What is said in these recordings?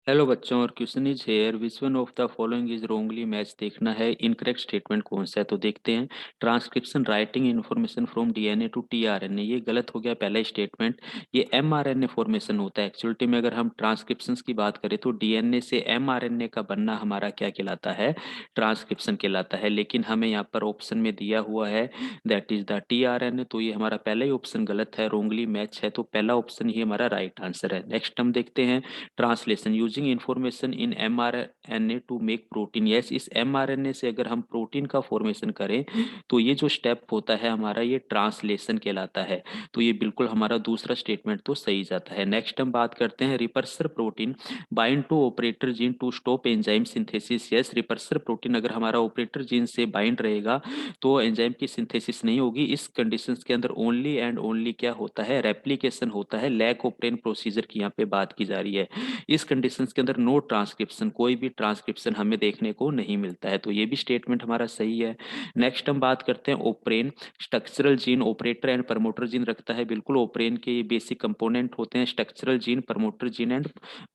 Hello बच्चों, और question is here which one of the following is wrongly match देखना है। इनकरेक्ट स्टेटमेंट कौन सा है तो देखते हैं। Transcription writing information from DNA to tRNA, ये गलत हो गया पहला स्टेटमेंट। ये एमआरएनए फॉर्मेशन होता है एक्चुअलिटी में। अगर हम ट्रांसक्रिप्शंस की बात करें तो डीएनए से एमआरएनए का बनना हमारा क्या कहलाता है, ट्रांसक्रिप्शन कहलाता है। लेकिन हमें यहाँ पर ऑप्शन में दिया हुआ है दैट इज द टीआरएनए, तो ये हमारा पहला ही ऑप्शन गलत है, रोंगली मैच है। तो पहला ऑप्शन ही हमारा राइट आंसर है। नेक्स्ट हम देखते हैं translation using information in mRNA to make protein. Yes, इस एमआरएनए से अगर हम प्रोटीन का फॉर्मेशन करें तो ये जो स्टेप होता है हमारा, ये ट्रांसलेशन कहलाता है। तो ये बिल्कुल हमारा दूसरा स्टेटमेंट तो सही जाता है। नेक्स्ट हम बात करते हैं repressor protein bind to operator gene to stop enzyme synthesis. Yes, repressor protein अगर हमारा ऑपरेटर जीन से बाइंड रहेगा तो एंजाइम की सिंथेसिस नहीं होगी। इस कंडीशंस के अंदर ओनली एंड ओनली क्या होता है, रेप्लिकेशन होता है। लैक ऑफ प्रेन प्रोसीजर की यहाँ पे बात की जा रही है। इस कंडीशंस के अंदर नो ट्रांसक्रिप्शन, कोई भी ट्रांसक्रिप्शन हमें देखने को नहीं मिलता है। तो ये भी स्टेटमेंट हमारा सही है। नेक्स्ट हम बात करते हैं operon structural gene operator and promoter gene रखता है। बिल्कुल, ओप्रेन के बेसिक कंपोनेंट होते हैं structural gene, promoter gene and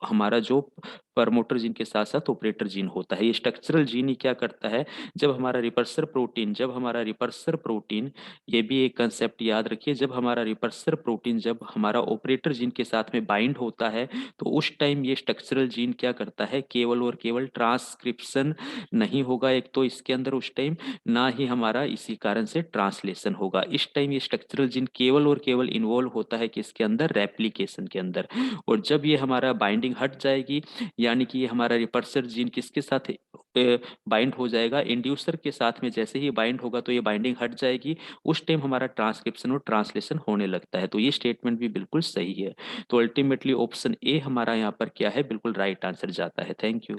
हमारा जो प्रमोटर जीन के साथ साथ ऑपरेटर जीन होता है। ये स्ट्रक्चरल जीन ही क्या करता है, जब हमारा रिपर्सर प्रोटीन, ये भी एक कंसेप्ट याद रखिए, जब हमारा रिपर्सर प्रोटीन जब हमारा ऑपरेटर जीन के साथ में बाइंड होता है तो उस टाइम ये स्ट्रक्चरल जीन क्या करता है, केवल और केवल ट्रांसक्रिप्शन नहीं होगा एक तो इसके अंदर उस टाइम, ना ही हमारा इसी कारण से ट्रांसलेशन होगा। इस टाइम ये स्ट्रक्चरल जीन केवल और केवल इन्वॉल्व होता है कि इसके अंदर रेप्लिकेशन के अंदर। और जब ये हमारा बाइंडिंग हट जाएगी, यानी कि ये हमारा रिपर्सर जीन किसके साथ बाइंड हो जाएगा, इंड्यूसर के साथ में जैसे ही बाइंड होगा तो ये बाइंडिंग हट जाएगी। उस टाइम हमारा ट्रांसक्रिप्शन और ट्रांसलेशन होने लगता है। तो ये स्टेटमेंट भी बिल्कुल सही है। तो अल्टीमेटली ऑप्शन ए हमारा यहाँ पर क्या है, बिल्कुल राइट आंसर जाता है। Thank you.